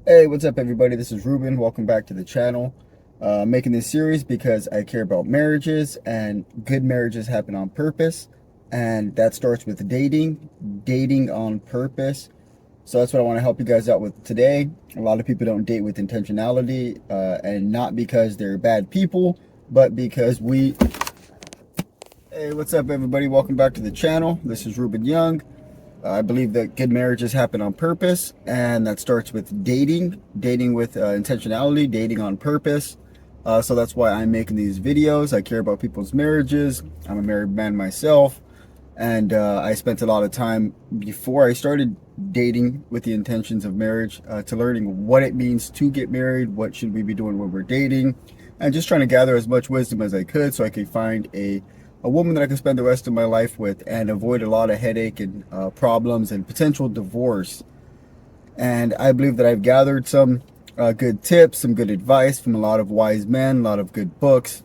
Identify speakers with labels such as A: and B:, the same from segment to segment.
A: Hey, what's up, everybody? This is Ruben. Welcome back to the channel. Making this series because I care about marriages, and good marriages happen on purpose, and that starts with dating on purpose. So that's what I want to help you guys out with today. A lot of people don't date with intentionality, and not because they're bad people, but because we. Hey, what's up, everybody? Welcome back to the channel. This is Ruben Young. I believe that good marriages happen on purpose, and that starts with dating with intentionality, dating on purpose. So that's why I'm making these videos. I care about people's marriages. I'm a married man myself, and I spent a lot of time before I started dating with the intentions of marriage to learning what it means to get married, what should we be doing when we're dating, and just trying to gather as much wisdom as I could so I could find a woman that I can spend the rest of my life with and avoid a lot of headache and problems and potential divorce. And I believe that I've gathered some good tips, some good advice from a lot of wise men, a lot of good books,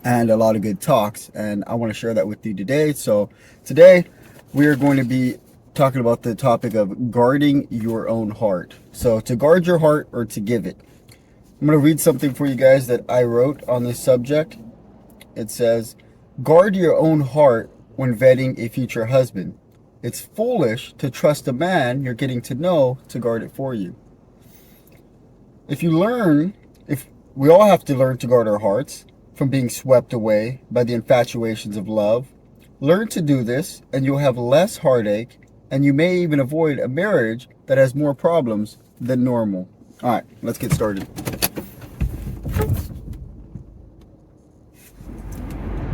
A: and a lot of good talks. And I want to share that with you today. So today we are going to be talking about the topic of guarding your own heart. So to guard your heart or to give it. I'm going to read something for you guys that I wrote on this subject. It says, guard your own heart when vetting a future husband. It's foolish to trust a man you're getting to know to guard it for you. If we all have to learn to guard our hearts from being swept away by the infatuations of love, learn to do this and you'll have less heartache, and you may even avoid a marriage that has more problems than normal. All right, let's get started.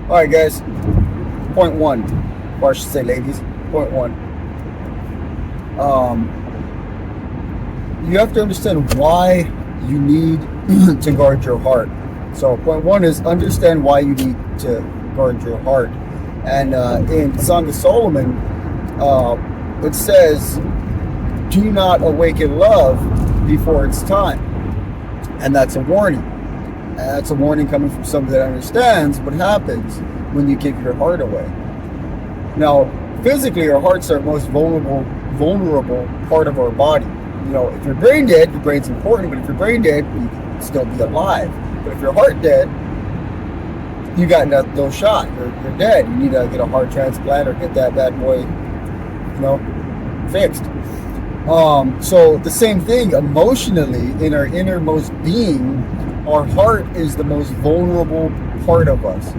A: All right, guys. Point one, or I should say, ladies. Point one. You have to understand why you need to guard your heart. So, point one is understand why you need to guard your heart. And in Song of Solomon, it says, "Do not awaken love before it's time," and that's a warning. That's a warning coming from somebody that understands what happens when you give your heart away. Now, physically, our hearts are the most vulnerable part of our body. You know, if you're brain dead, your brain's important, but if you're brain dead, you can still be alive. But if you're heart dead, you got no shot. You're dead. You need to get a heart transplant or get that bad boy, fixed. So the same thing emotionally in our innermost being. Our heart is the most vulnerable part of us.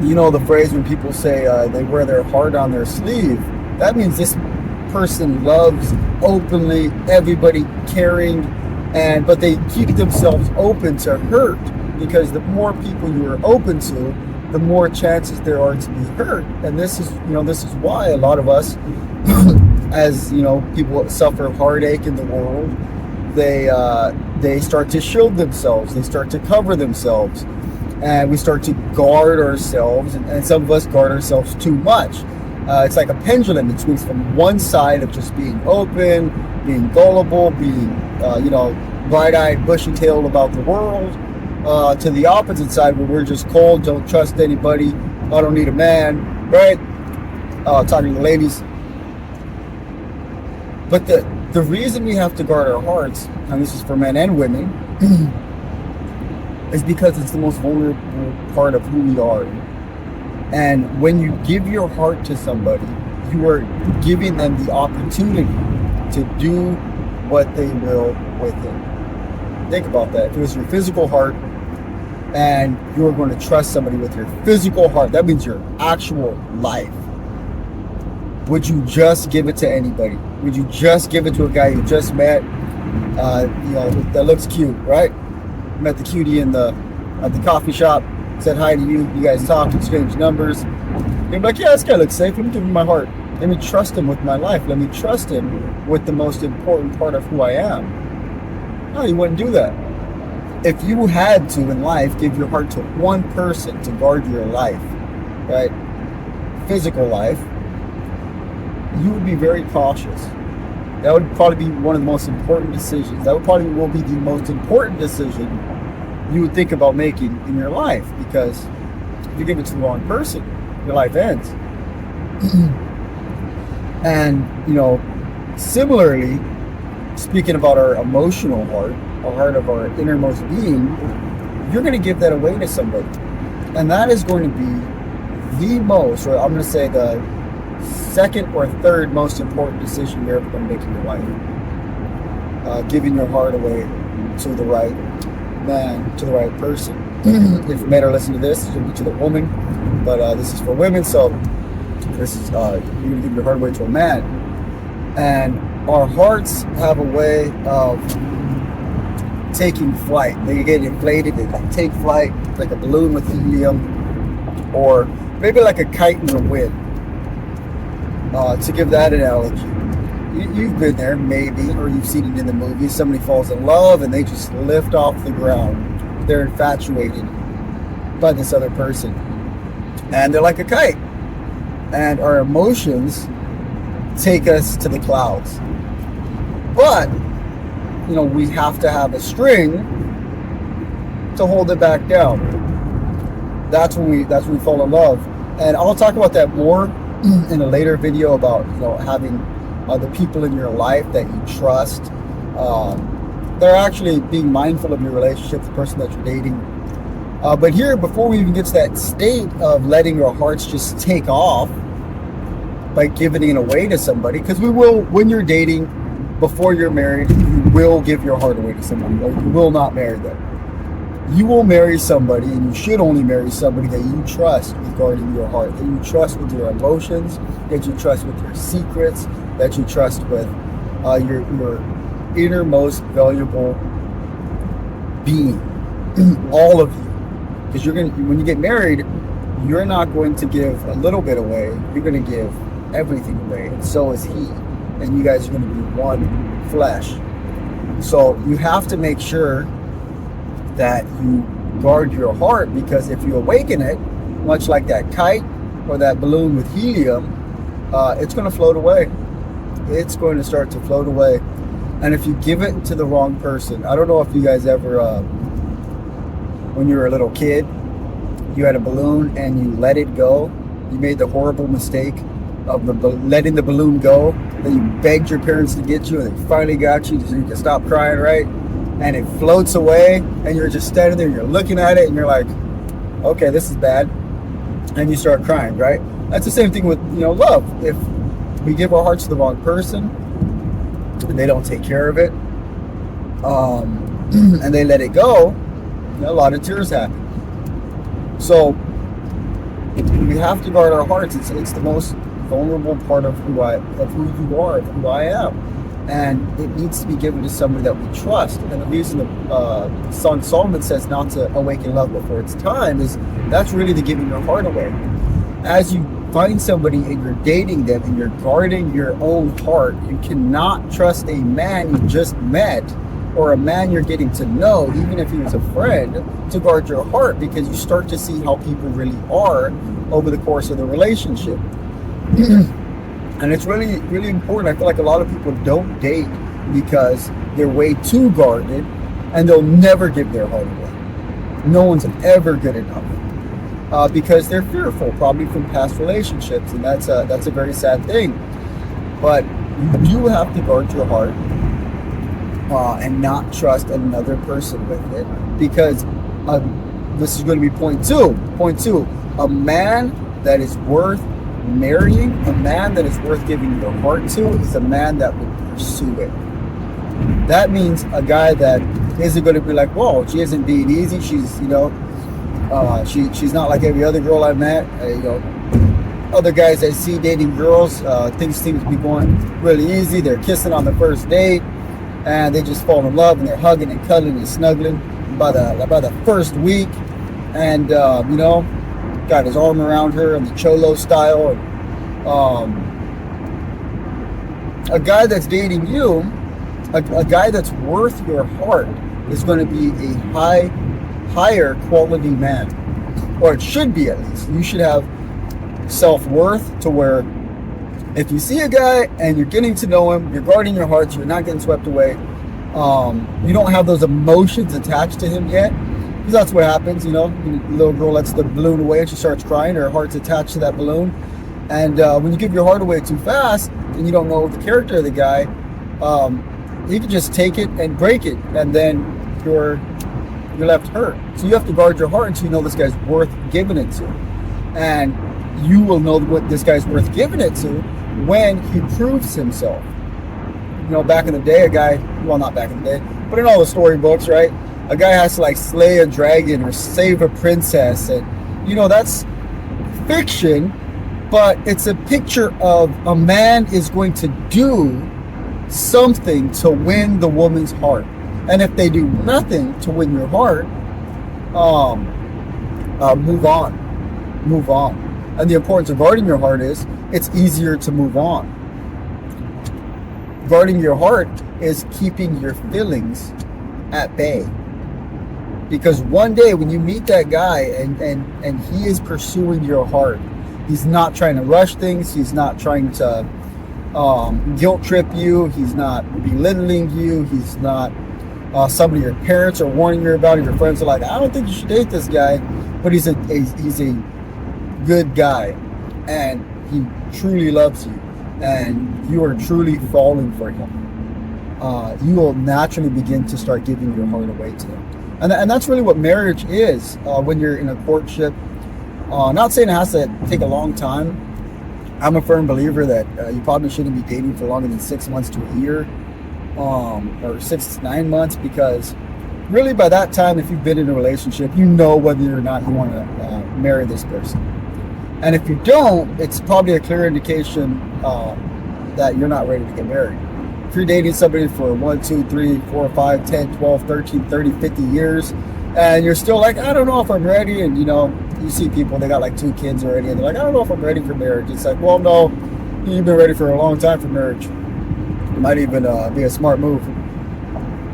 A: You know the phrase when people say they wear their heart on their sleeve, that means this person loves openly, everybody caring, but they keep themselves open to hurt, because the more people you are open to, the more chances there are to be hurt. And this is why a lot of us, as people suffer heartache in the world, they start to shield themselves, they start to cover themselves, and we start to guard ourselves, and some of us guard ourselves too much. It's like a pendulum. It swings from one side of just being open, being gullible, being bright-eyed, bushy-tailed about the world, to the opposite side where we're just cold, don't trust anybody, I don't need a man, right? Talking to the ladies. But the reason we have to guard our hearts, and this is for men and women, is because it's the most vulnerable part of who we are. And when you give your heart to somebody, you are giving them the opportunity to do what they will with it. Think about that. If it was your physical heart and you are going to trust somebody with your physical heart, that means your actual life. Would you just give it to anybody? Would you just give it to a guy you just met, that looks cute, right? Met the cutie at the coffee shop, said hi to you, you guys talked, exchanged numbers. You're like, yeah, this guy looks safe, let me give him my heart. Let me trust him with my life. Let me trust him with the most important part of who I am. No, you wouldn't do that. If you had to in life give your heart to one person to guard your life, right? Physical life, you would be very cautious. That would probably be one of the most important decisions. That would probably will be the most important decision you would think about making in your life, because if you give it to the wrong person, your life ends. And similarly, speaking about our emotional heart, our heart of our innermost being, you're going to give that away to somebody. And that is going to be the most, or I'm going to say the second or third most important decision you're ever going to make in your life. Giving your heart away to the right man, to the right person. If men are listening to this, it's going to be to the woman, but this is for women, so this is you're going to give your heart away to a man. And our hearts have a way of taking flight. They get inflated, they take flight like a balloon with helium, or maybe like a kite in the wind. To give that analogy, you've been there maybe, or you've seen it in the movies. Somebody falls in love and they just lift off the ground. They're infatuated by this other person, and they're like a kite. And our emotions take us to the clouds. But we have to have a string to hold it back down. That's when we fall in love. And I'll talk about that more in a later video about having the people in your life that you trust. They're actually being mindful of your relationship, the person that you're dating. But here, before we even get to that state of letting your hearts just take off by giving it away to somebody, because we will, when you're dating, before you're married, you will give your heart away to somebody. You will not marry them. You will marry somebody, and you should only marry somebody that you trust regarding your heart, that you trust with your emotions, that you trust with your secrets, that you trust with your innermost valuable being, all of you. Because when you get married, you're not going to give a little bit away. You're going to give everything away, and so is he. And you guys are going to be one flesh. So you have to make sure that you guard your heart, because if you awaken it, much like that kite or that balloon with helium, it's going to float away. It's going to start to float away. And if you give it to the wrong person, I don't know if you guys ever, when you were a little kid, you had a balloon and you let it go. You made the horrible mistake of letting the balloon go. Then you begged your parents to get you, and they finally got you so you can stop crying, right? And it floats away, and you're just standing there, you're looking at it, and you're like, okay, this is bad. And you start crying, right? That's the same thing with love. If we give our hearts to the wrong person, and they don't take care of it, and they let it go, a lot of tears happen. So we have to guard our hearts. It's the most vulnerable part of who you are, of who I am, and it needs to be given to somebody that we trust. And the reason the Song Solomon says not to awaken love before it's time is that's really the giving your heart away. As you find somebody and you're dating them and you're guarding your own heart, you cannot trust a man you just met or a man you're getting to know, even if he was a friend, to guard your heart, because you start to see how people really are over the course of the relationship. And it's really, really important. I feel like a lot of people don't date because they're way too guarded, and they'll never give their heart away. No one's ever good enough because they're fearful, probably from past relationships, and that's a very sad thing. But you do have to guard your heart and not trust another person with it, because this is going to be point two. Point two: a man that is worth marrying, a man that is worth giving your heart to, is a man that will pursue it. That means a guy that isn't going to be like, whoa, she isn't being easy. She's, she's not like every other girl I've met. Other guys I see dating girls, things seem to be going really easy. They're kissing on the first date, and they just fall in love, and they're hugging and cuddling and snuggling by the first week, and got his arm around her in the cholo style. And, a guy that's dating you, a guy that's worth your heart, is going to be a higher quality man, or it should be at least. You should have self-worth to where if you see a guy and you're getting to know him, you're guarding your heart, you're not getting swept away, you don't have those emotions attached to him yet. Because that's what happens, the little girl lets the balloon away and she starts crying, her heart's attached to that balloon. And when you give your heart away too fast and you don't know the character of the guy, he could just take it and break it, and then you're left hurt. So you have to guard your heart until you know this guy's worth giving it to, and you will know what this guy's worth giving it to when he proves himself. You know, back in the day, a guy, well, not back in the day, but in all the storybooks, right? A guy has to like slay a dragon or save a princess, and you know that's fiction, but it's a picture of a man is going to do something to win the woman's heart, and if they do nothing to win your heart, move on. And the importance of guarding your heart is it's easier to move on. Guarding your heart is keeping your feelings at bay. Because one day when you meet that guy and he is pursuing your heart, he's not trying to rush things, he's not trying to guilt trip you, he's not belittling you, he's not somebody your parents are warning you about, or your friends are like, I don't think you should date this guy, but he's a good guy, and he truly loves you, and you are truly falling for him. You will naturally begin to start giving your heart away to him. And that's really what marriage is when you're in a courtship. Not saying it has to take a long time. I'm a firm believer that you probably shouldn't be dating for longer than 6 months to a year, or 6 to 9 months, because really by that time, if you've been in a relationship, you know whether or not you want to marry this person. And if you don't, it's probably a clear indication that you're not ready to get married. If you're dating somebody for 1, 2, 3, 4, 5, 10, 12, 13, 30, 50 years, and you're still like, I don't know if I'm ready, and you know, you see people, they got like 2 kids already, and they're like, I don't know if I'm ready for marriage. It's like, well, no, you've been ready for a long time for marriage. It might even be a smart move.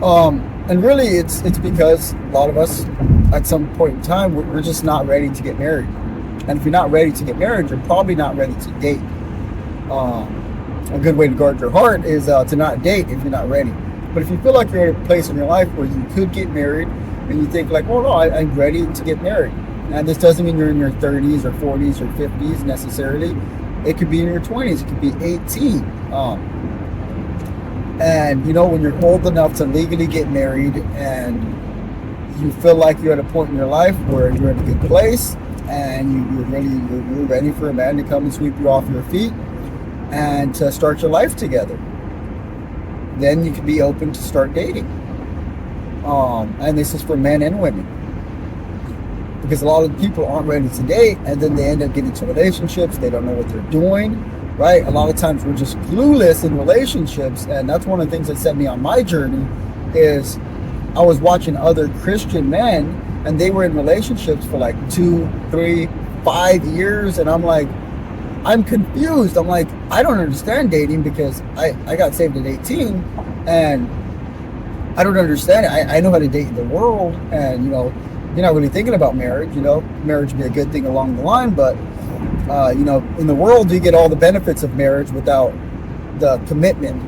A: And really, it's because a lot of us, at some point in time, we're just not ready to get married. And if you're not ready to get married, you're probably not ready to date. A good way to guard your heart is to not date if you're not ready. But if you feel like you're at a place in your life where you could get married, and you think like, well, no, I'm ready to get married. And this doesn't mean you're in your 30s or 40s or 50s necessarily. It could be in your 20s. It could be 18. And, you know, when you're old enough to legally get married and you feel like you're at a point in your life where you're in a good place and you're ready for a man to come and sweep you off your feet and to start your life together, then you can be open to start dating. And this is for men and women, because a lot of people aren't ready to date, and then they end up getting into relationships. They don't know what they're doing, right? A lot of times we're just clueless in relationships, and that's one of the things that set me on my journey. Is I was watching other Christian men, and they were in relationships for like 2, 3, 5 years, and I'm like, I'm confused. I'm like, I don't understand dating, because I got saved at 18, and I don't understand it. I know how to date in the world, and you know, you're not really thinking about marriage. You know, marriage would be a good thing along the line, but you know, in the world, you get all the benefits of marriage without the commitment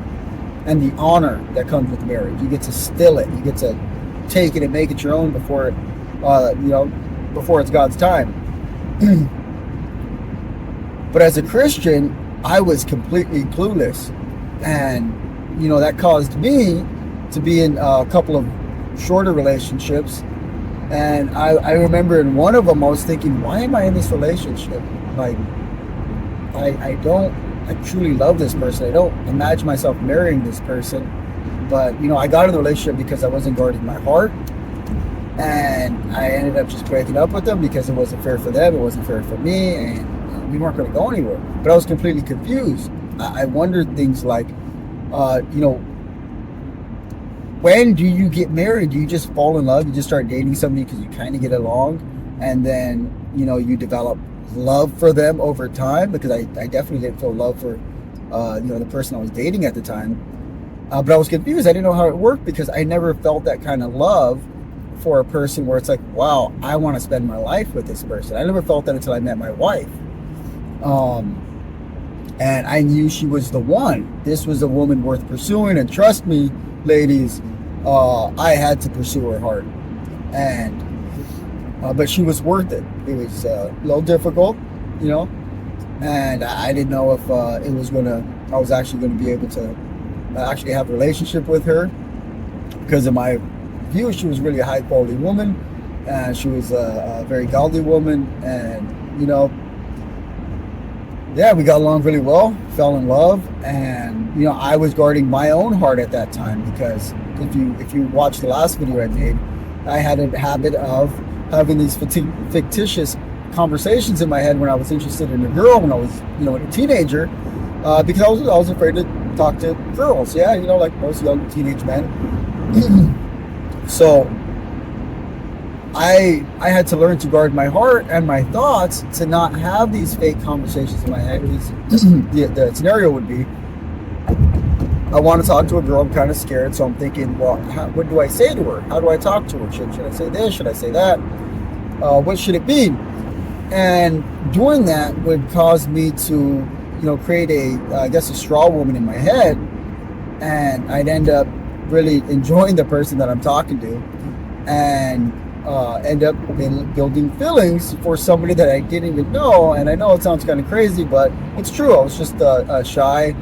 A: and the honor that comes with marriage. You get to still it. You get to take it and make it your own before it, you know, before it's God's time. But as a Christian, I was completely clueless, and you know, that caused me to be in a couple of shorter relationships. And I remember in one of them, I was thinking, why am I in this relationship? Like, I truly love this person. I don't imagine myself marrying this person. But, you know, I got in the relationship because I wasn't guarding my heart. And I ended up just breaking up with them because it wasn't fair for them. It wasn't fair for me. And we weren't going to go anywhere. But I was completely confused. I wondered things like, you know, when do you get married? Do you just fall in love? You just start dating somebody because you kind of get along, and then, you know, you develop love for them over time? Because I definitely didn't feel love for, you know, the person I was dating at the time. But I was confused. I didn't know how it worked, because I never felt that kind of love for a person where it's like, wow, I want to spend my life with this person. I never felt that until I met my wife. And I knew she was the one. This was a woman worth pursuing, and trust me, ladies, I had to pursue her hard, and but she was worth it. It was a little difficult, you know, and I didn't know if I was actually gonna be able to actually have a relationship with her, because in my view, she was really a high quality woman, and she was a very godly woman, and yeah, we got along really well, fell in love, and I was guarding my own heart at that time, because if you watch the last video I made, I had a habit of having these fictitious conversations in my head when I was interested in a girl when I was a teenager, because I was afraid to talk to girls. Yeah, like most young teenage men. So I had to learn to guard my heart and my thoughts to not have these fake conversations in my head. The scenario would be, I want to talk to a girl, I'm kind of scared, so I'm thinking, well, what do I say to her? How do I talk to her? Should I say this? Should I say that? What should it be? And doing that would cause me to, create a straw woman in my head, and I'd end up really enjoying the person that I'm talking to, and end up building feelings for somebody that I didn't even know. And I know it sounds kind of crazy, but it's true. I was just a shy,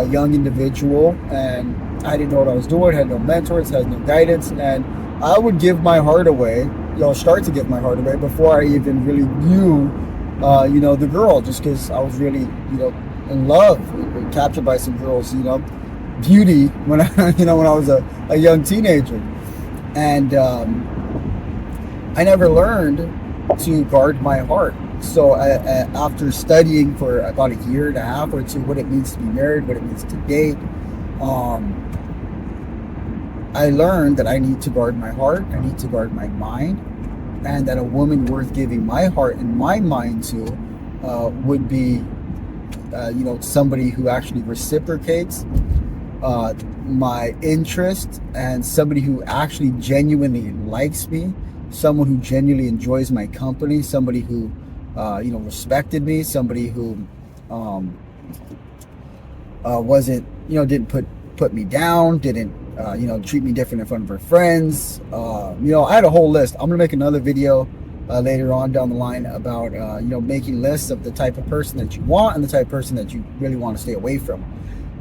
A: young individual, and I didn't know what I was doing, had no mentors, had no guidance, and I would give my heart away, start to give my heart away before I even really knew, the girl, just because I was really, in love, captured by some girls, beauty when I was a young teenager. And I never learned to guard my heart. So after studying for about a year and a half or two what it means to be married, what it means to date, I learned that I need to guard my heart, I need to guard my mind, and that a woman worth giving my heart and my mind to would be somebody who actually reciprocates my interest, and somebody who actually genuinely likes me, someone who genuinely enjoys my company, somebody who respected me, somebody who wasn't, didn't put me down, didn't treat me different in front of her friends. I had a whole list. I'm gonna make another video later on down the line about making lists of the type of person that you want and the type of person that you really want to stay away from.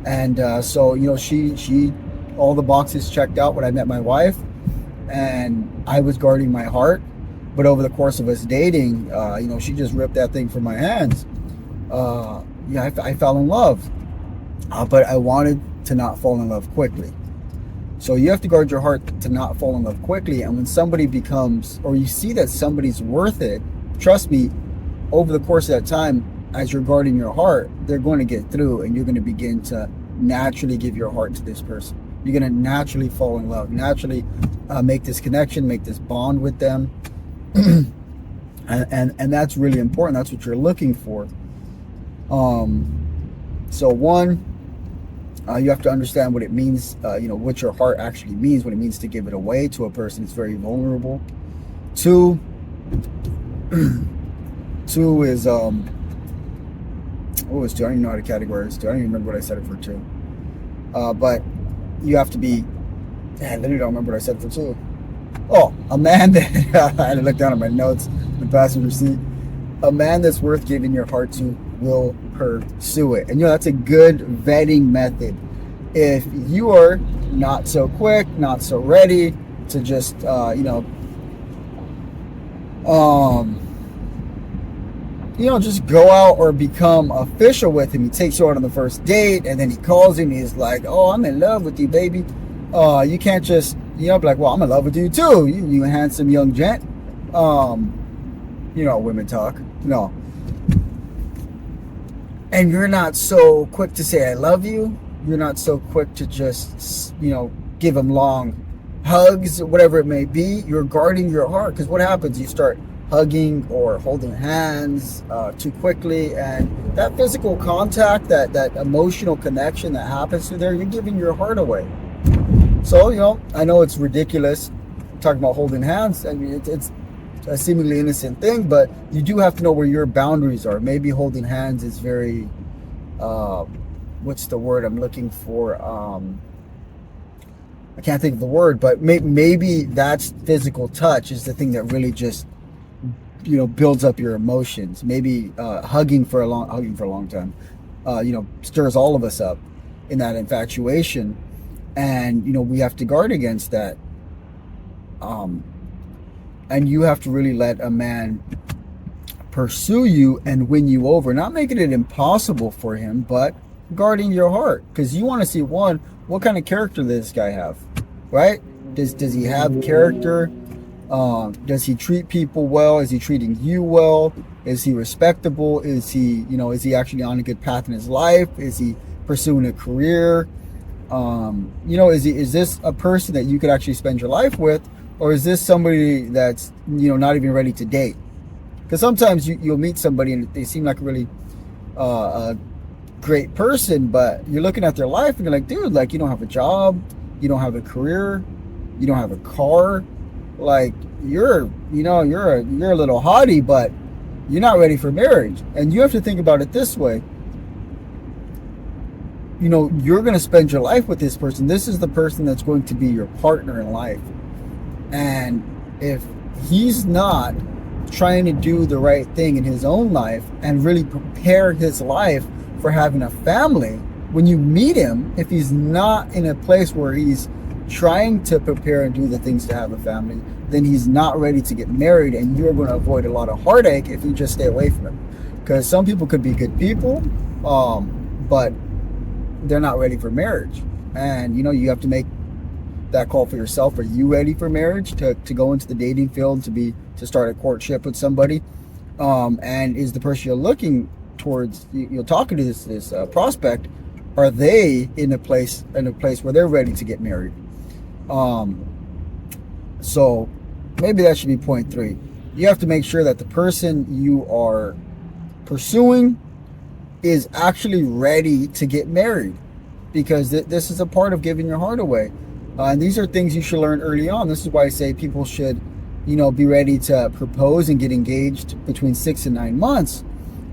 A: And so she all the boxes checked out when I met my wife, and I was guarding my heart. But over the course of us dating, she just ripped that thing from my hands. I fell in love, but I wanted to not fall in love quickly. So you have to guard your heart to not fall in love quickly. And when somebody becomes, or you see that somebody's worth it, trust me, over the course of that time, as you're guarding your heart, they're going to get through, and you're going to begin to naturally give your heart to this person. You're going to naturally fall in love, naturally make this connection, make this bond with them. and that's really important. That's what you're looking for. So one, you have to understand what it means, what your heart actually means, what it means to give it away to a person. It's very vulnerable. Two is, what was two? I don't even know how to categorize two. I don't even remember what I said it for two. But you have to be, I literally don't remember what I said for two. Oh, a man that, I had to look down at my notes in the passenger seat. A man that's worth giving your heart to will pursue it. And that's a good vetting method. If you are not so quick, not so ready to just just go out or become official with him. He takes you out on the first date, and then he calls him, he's like, oh, I'm in love with you, baby. You can't just be like, well, I'm in love with you too, you handsome young gent. Women talk. No. And you're not so quick to say I love you. You're not so quick to just, give him long hugs, whatever it may be. You're guarding your heart, because what happens? You start hugging or holding hands too quickly, and that physical contact, that emotional connection that happens through there, you're giving your heart away. So, I know it's ridiculous talking about holding hands. I mean, it's a seemingly innocent thing, but you do have to know where your boundaries are. Maybe holding hands is very, what's the word I'm looking for? I can't think of the word, but maybe that's physical touch is the thing that really just, builds up your emotions. Maybe hugging for a long time, stirs all of us up. in that infatuation. And we have to guard against that. um and you have to really let a man pursue you and win you over, not making it impossible for him, but guarding your heart, because you want to see, one, what kind of character does this guy have, right? Does he have character? Does he treat people well? Is he treating you well? Is he respectable? Is he actually on a good path in his life? Is he pursuing a career? Is this a person that you could actually spend your life with, or is this somebody that's not even ready to date? Because sometimes you'll meet somebody and they seem like a really a great person, but you're looking at their life and you're like, dude, like, you don't have a job, you don't have a career, you don't have a car, like you're a little haughty, but you're not ready for marriage. And you have to think about it this way. You're going to spend your life with this person. This is the person that's going to be your partner in life. And if he's not trying to do the right thing in his own life and really prepare his life for having a family, when you meet him, if he's not in a place where he's trying to prepare and do the things to have a family, then he's not ready to get married, and you're going to avoid a lot of heartache if you just stay away from him. Because some people could be good people, but they're not ready for marriage. And you have to make that call for yourself. Are you ready for marriage, to go into the dating field, to start a courtship with somebody? And is the person you're looking towards, you're talking to this prospect, are they in a place where they're ready to get married? So maybe that should be point 3. You have to make sure that the person you are pursuing is actually ready to get married, because this is a part of giving your heart away. And these are things you should learn early on. This is why I say people should, be ready to propose and get engaged between 6 and 9 months.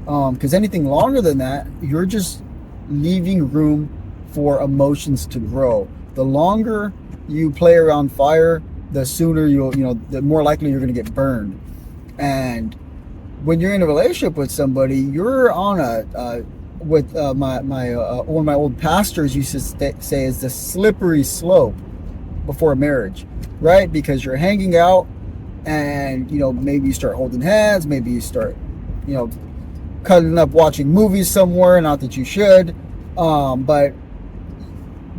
A: Because anything longer than that, you're just leaving room for emotions to grow. The longer you play around fire, the sooner the more likely you're going to get burned. And when you're in a relationship with somebody, you're on one of my old pastors used to say is the slippery slope before marriage, right? Because you're hanging out, and maybe you start holding hands, maybe you start cuddling up, watching movies somewhere, not that you should, but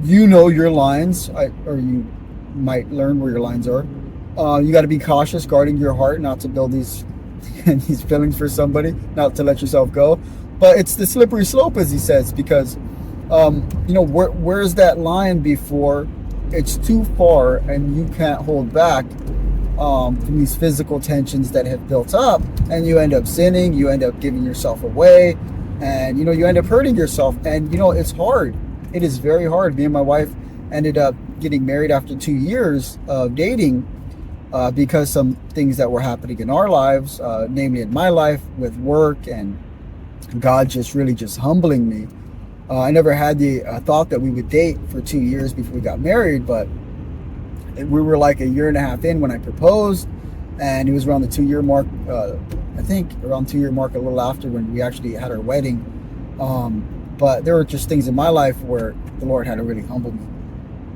A: your lines, or you might learn where your lines are. You got to be cautious, guarding your heart, not to build these feelings for somebody, not to let yourself go. But it's the slippery slope, as he says, because where's that line before it's too far and you can't hold back from these physical tensions that have built up, and you end up sinning, you end up giving yourself away, and you end up hurting yourself. And it's hard. It is very hard. Me and my wife ended up getting married after 2 years of dating, because some things that were happening in our lives, namely in my life with work, and God just humbling me. I never had the thought that we would date for 2 years before we got married, but we were like a year and a half in when I proposed, and it was around the 2-year mark, I think around 2-year mark, a little after, when we actually had our wedding. But there were just things in my life where the Lord had to really humble me,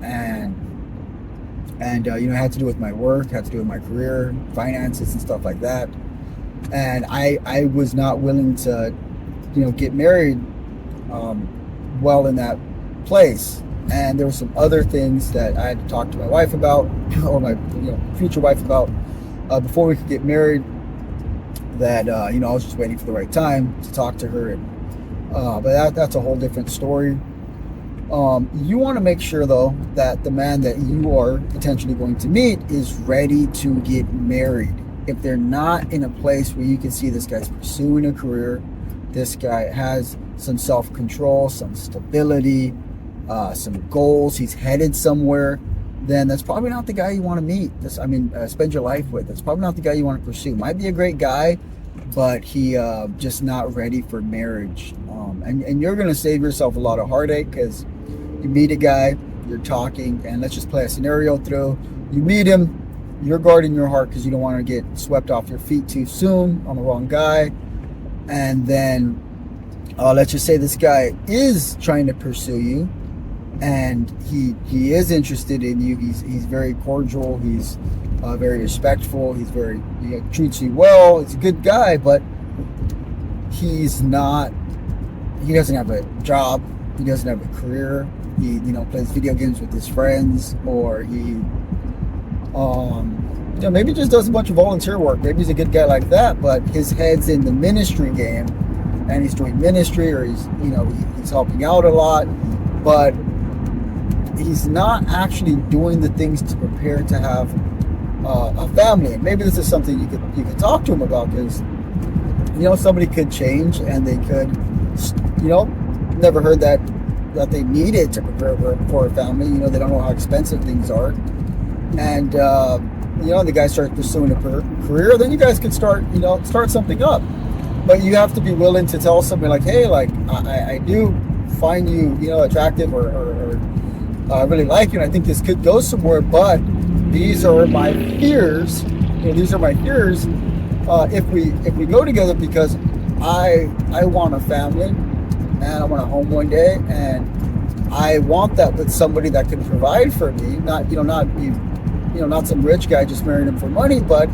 A: and it had to do with my work, had to do with my career, finances, and stuff like that. And I was not willing to get married well in that place. And there were some other things that I had to talk to my wife about, or my future wife about, before we could get married, that I was just waiting for the right time to talk to her. And but that's a whole different story. You want to make sure, though, that the man that you are potentially going to meet is ready to get married. If they're not in a place where you can see this guy's pursuing a career, this guy has some self-control, some stability, some goals, he's headed somewhere, then that's probably not the guy you want to meet. Spend your life with. That's probably not the guy you want to pursue. Might be a great guy, but he just not ready for marriage. And you're going to save yourself a lot of heartache, because you meet a guy, you're talking, and let's just play a scenario through. You meet him, you're guarding your heart because you don't want to get swept off your feet too soon on the wrong guy. And then let's just say this guy is trying to pursue you, and he is interested in you. He's very cordial. He's very respectful. He treats you well. He's a good guy, but he's not. He doesn't have a job. He doesn't have a career. He plays video games with his friends, or he maybe just does a bunch of volunteer work. Maybe he's a good guy like that, but his head's in the ministry game, and he's doing ministry, or he's helping out a lot, but he's not actually doing the things to prepare to have a family. And maybe this is something you could talk to him about, because somebody could change, and they could never heard that they needed to prepare for a family. They don't know how expensive things are, and the guy starts pursuing a career. Then you guys could start something up. But you have to be willing to tell somebody like, hey, like I do find you attractive, or I really like you, and I think this could go somewhere, but these are my fears. These are my fears if we go together, because I want a family, and I want a home one day, and I want that with somebody that can provide for me, not some rich guy just marrying him for money, but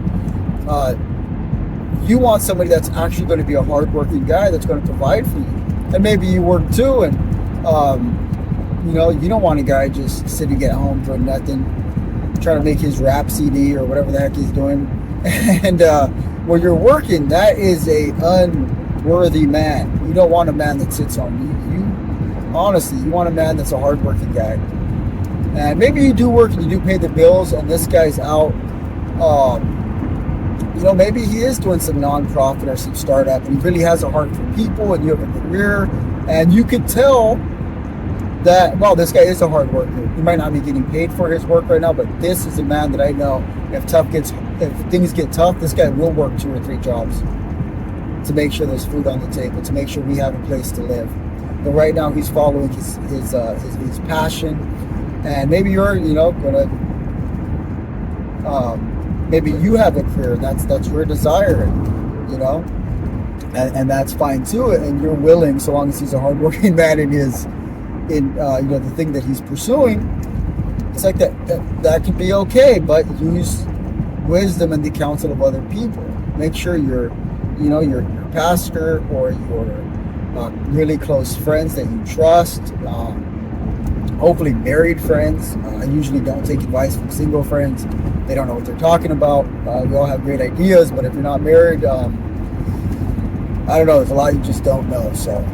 A: you want somebody that's actually going to be a hardworking guy that's going to provide for you. And maybe you work too, and you don't want a guy just sitting at home doing nothing, trying to make his rap CD or whatever the heck he's doing. And when you're working, that is a unworthy man. You don't want a man that sits on you. Honestly, you want a man that's a hardworking guy. And maybe you do work and you do pay the bills, and this guy's out. Maybe he is doing some nonprofit or some startup, and he really has a heart for people, and you have a career, and you could tell that, well, this guy is a hard worker. He might not be getting paid for his work right now, but this is a man that I know, if things get tough, this guy will work 2 or 3 jobs to make sure there's food on the table, to make sure we have a place to live. But right now, he's following his passion, and maybe you're, gonna. Maybe you have a career, and that's your desire, and that's fine too. And you're willing, so long as he's a hardworking man in the thing that he's pursuing. It's like that can be okay, but use wisdom and the counsel of other people. Make sure your pastor or your really close friends that you trust. Hopefully married friends. I usually don't take advice from single friends. They don't know what they're talking about. We all have great ideas, but if you're not married, I don't know, there's a lot you just don't know. So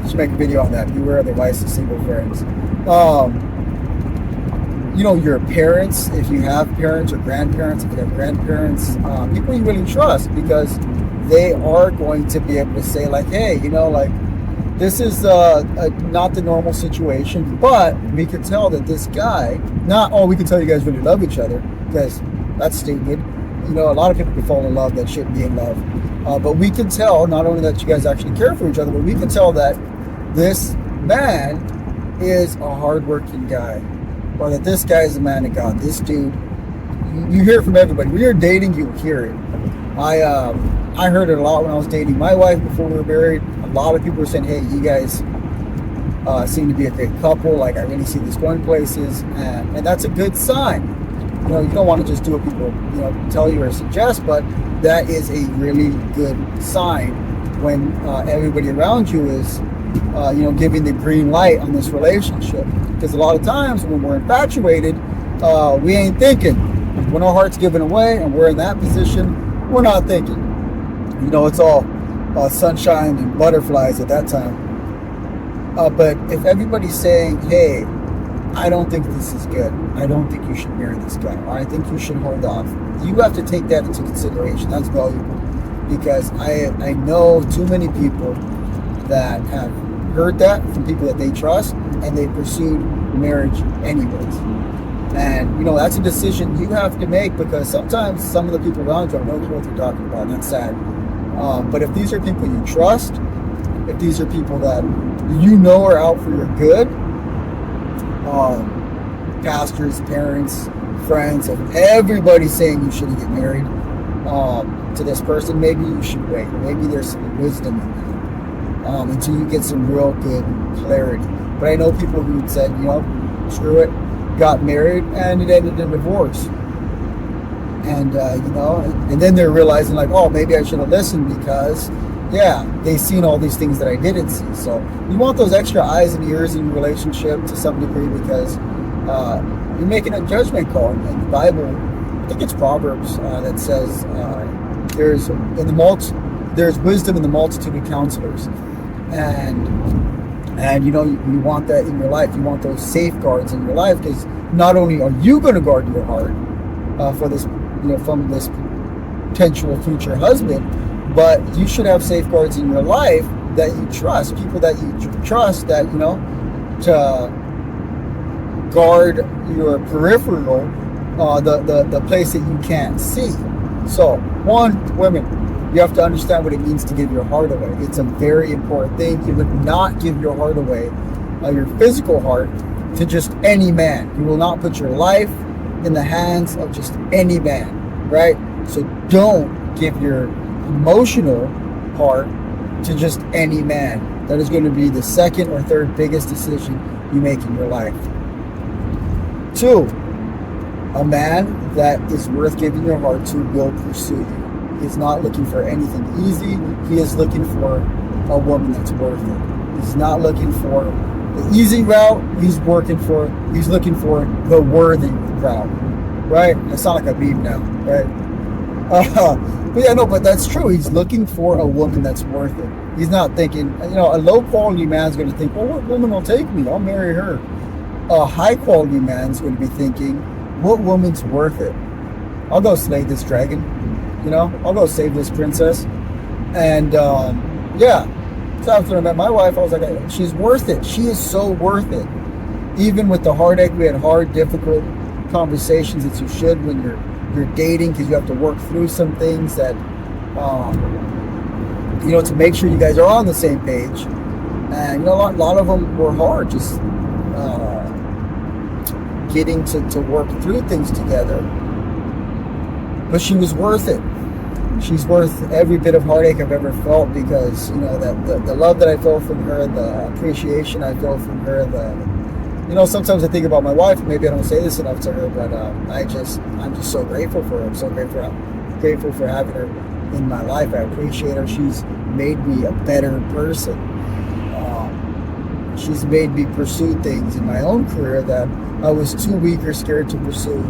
A: just make a video on that. Beware of the advice of single friends. Your parents, if you have parents, or grandparents, if you have grandparents, people you really trust, because they are going to be able to say like, hey, this is not the normal situation, but we could tell that this guy, we can tell you guys really love each other, because that's stupid. A lot of people can fall in love that shouldn't be in love. But we can tell not only that you guys actually care for each other, but we can tell that this man is a hardworking guy, or that this guy is a man of God. This dude, you hear it from everybody. When you're dating, you hear it. I heard it a lot when I was dating my wife before we were married. A lot of people were saying, hey, you guys seem to be a great couple. Like, I really see this going places. And that's a good sign. You don't want to just do what people, tell you or suggest, but that is a really good sign when everybody around you is, giving the green light on this relationship. Because a lot of times when we're infatuated, we ain't thinking. When our heart's given away and we're in that position, we're not thinking. It's all sunshine and butterflies at that time. But if everybody's saying, hey, I don't think this is good, I don't think you should marry this guy, or I think you should hold off, you have to take that into consideration. That's valuable, because I know too many people that have heard that from people that they trust, and they pursued marriage anyways. And that's a decision you have to make, because sometimes some of the people around you don't know what they're talking about, and that's sad. But if these are people you trust, if these are people that are out for your good, pastors, parents, friends, if everybody's saying you shouldn't get married to this person, maybe you should wait. Maybe there's some wisdom in that until you get some real good clarity. But I know people who said, screw it, got married, and it ended in divorce. And, and then they're realizing like, oh, maybe I should have listened because, yeah, they've seen all these things that I didn't see. So you want those extra eyes and ears in your relationship to some degree because you're making a judgment call. And the Bible, I think it's Proverbs that says there's wisdom in the multitude of counselors. And you want that in your life. You want those safeguards in your life because not only are you going to guard your heart for this, from this potential future husband, but you should have safeguards in your life that you trust, people that you trust that, to guard your peripheral, the place that you can't see. So, women, you have to understand what it means to give your heart away. It's a very important thing. You would not give your heart away, your physical heart, to just any man. You will not put your life in the hands of just any man, right? So don't give your emotional heart to just any man. That is going to be the second or third biggest decision you make in your life. 2, a man that is worth giving your heart to will pursue you. He's not looking for anything easy. He is looking for a woman that's worth it. He's not looking for the easy route. He's looking for the worthy route. Right? I sound like a meme now, right? But that's true. He's looking for a woman that's worth it. He's not thinking, a low quality man's going to think, well, what woman will take me? I'll marry her. A high quality man's going to be thinking, what woman's worth it? I'll go slay this dragon. I'll go save this princess. And so after I met my wife, I was like, she's worth it. She is so worth it. Even with the heartache, we had hard, difficult conversations that you should when you're dating, because you have to work through some things that to make sure you guys are on the same page. And a lot of them were hard, just getting to work through things together. But she was worth it. She's worth every bit of heartache I've ever felt, because that the love that I felt from her, the appreciation I felt from her, sometimes I think about my wife. Maybe I don't say this enough to her, but I'm just so grateful for her. I'm so grateful for having her in my life. I appreciate her. She's made me a better person. She's made me pursue things in my own career that I was too weak or scared to pursue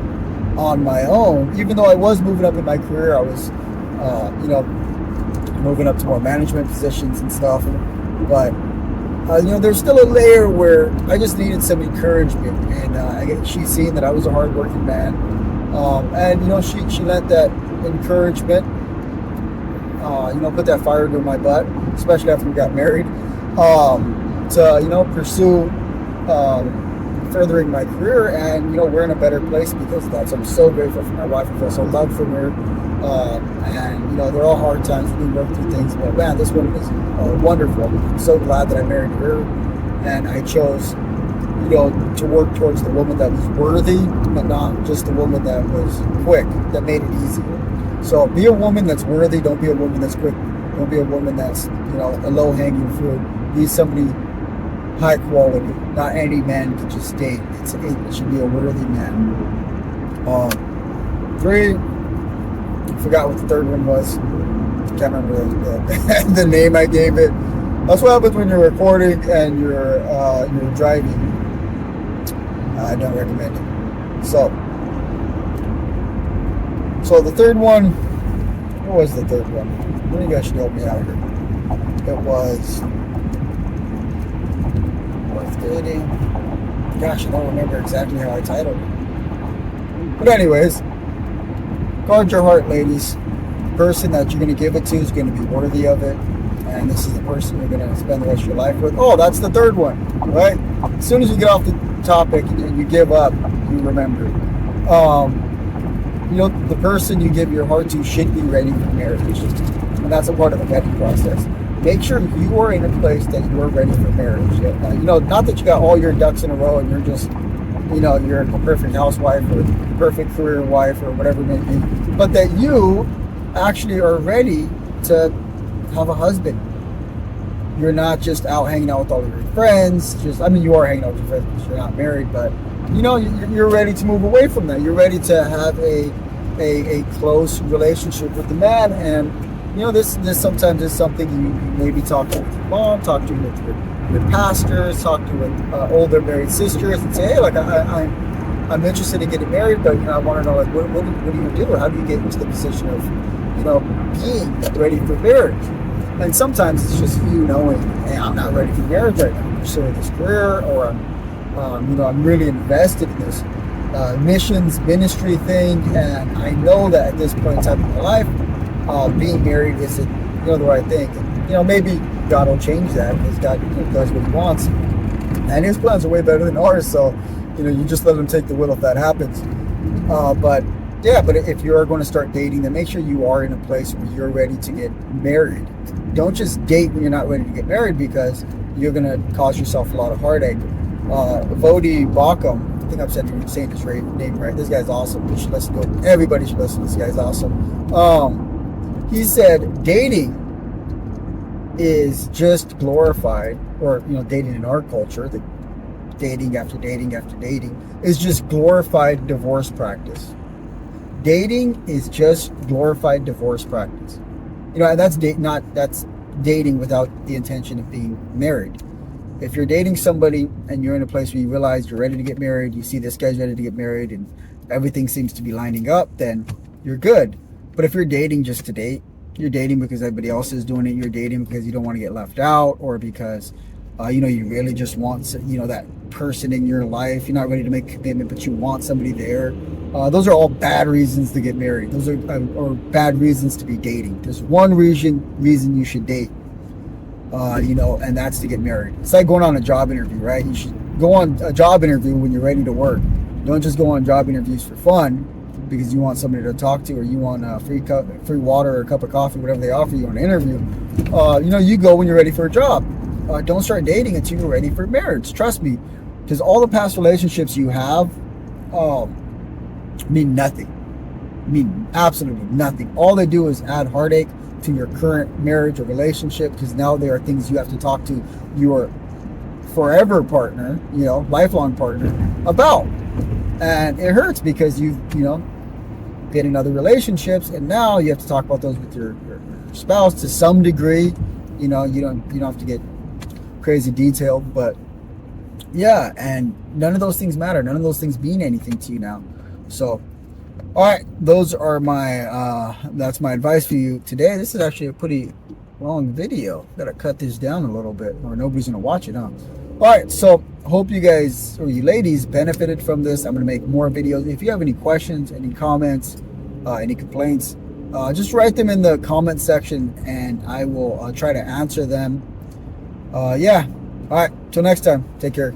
A: on my own. Even though I was moving up in my career, I was, moving up to more management positions and stuff. But there's still a layer where I just needed some encouragement, and she's seen that I was a hardworking man, and she lent that encouragement, put that fire into my butt, especially after we got married, to pursue furthering my career, and we're in a better place because of that. So I'm so grateful for my wife. I feel so loved from her, and they're all hard times. We work through things, but man, this woman is wonderful. I'm so glad that I married her, and I chose to work towards the woman that was worthy, but not just the woman that was quick, that made it easier. So be a woman that's worthy. Don't be a woman that's quick. Don't be a woman that's a low-hanging fruit. Be somebody high quality. Not any man can just date. It should be a worthy man. 3, I forgot what the third one was. Can't remember the name I gave it. That's what happens when you're recording and you're driving. I don't recommend it. So the third one. What was the third one? One of you guys should help me out here. It was worth dating. Gosh, I don't remember exactly how I titled it. But anyways, guard your heart, ladies. The person that you're going to give it to is going to be worthy of it. And this is the person you're going to spend the rest of your life with. Oh, that's the third one, right? As soon as you get off the topic and you give up, you remember. The person you give your heart to should be ready for marriage. And that's a part of the vetting process. Make sure you are in a place that you are ready for marriage. Not that you got all your ducks in a row and you're just, you're a perfect housewife or perfect career wife or whatever it may be, but that you actually are ready to have a husband. you're not just out hanging out with all of your friends. I mean, you are hanging out with your friends because you're not married, but you're ready to move away from that. You're ready to have a close relationship with the man, and this sometimes is something you maybe talk to with your mom, talk to with your pastors, talk to with older married sisters, and say, hey, like I'm interested in getting married, but I want to know, like, what do you do? How do you get into the position of being ready for marriage? And sometimes it's just you knowing, hey, I'm not ready for marriage right now. I'm pursuing this career, or I'm really invested in this missions ministry thing, and I know that at this point in time in my life, being married isn't the right thing. And, maybe God will change that because God does what He wants, and His plans are way better than ours. So you just let Him take the wheel if that happens. But if you are going to start dating, then make sure you are in a place where you're ready to get married. Don't just date when you're not ready to get married, because you're going to cause yourself a lot of heartache. Vodi Bakum, I think I'm saying his name right. This guy's awesome. You should listen to him. Everybody should listen. This guy's awesome. He said dating is just glorified, or dating in our culture, the dating after dating after dating, is just glorified divorce practice. Dating is just glorified divorce practice. And that's dating without the intention of being married. If you're dating somebody and you're in a place where you realize you're ready to get married, you see this guy's ready to get married, and everything seems to be lining up, then you're good. But if you're dating just to date, you're dating because everybody else is doing it, you're dating because you don't want to get left out, or because you really just want that person in your life. You're not ready to make a commitment, but you want somebody there. Those are all bad reasons to get married. Those are or bad reasons to be dating. There's one reason you should date, and that's to get married. It's like going on a job interview, right? You should go on a job interview when you're ready to work. Don't just go on job interviews for fun because you want somebody to talk to, or you want free water or a cup of coffee, whatever they offer you on an interview. You go when you're ready for a job. Don't start dating until you're ready for marriage. Trust me, because all the past relationships you have mean nothing. Mean absolutely nothing. All they do is add heartache to your current marriage or relationship, because now there are things you have to talk to your forever partner, lifelong partner about. And it hurts because you've been in other relationships, and now you have to talk about those with your spouse to some degree. You don't have to get crazy detailed, but yeah, and none of those things matter. None of those things mean anything to you now. So, all right, those are that's my advice for you today. This is actually a pretty long video. Gotta cut this down a little bit, or nobody's gonna watch it, huh? All right, so hope you guys, or you ladies, benefited from this. I'm gonna make more videos. If you have any questions, any comments, any complaints, just write them in the comment section, and I will try to answer them. All right, till next time, take care.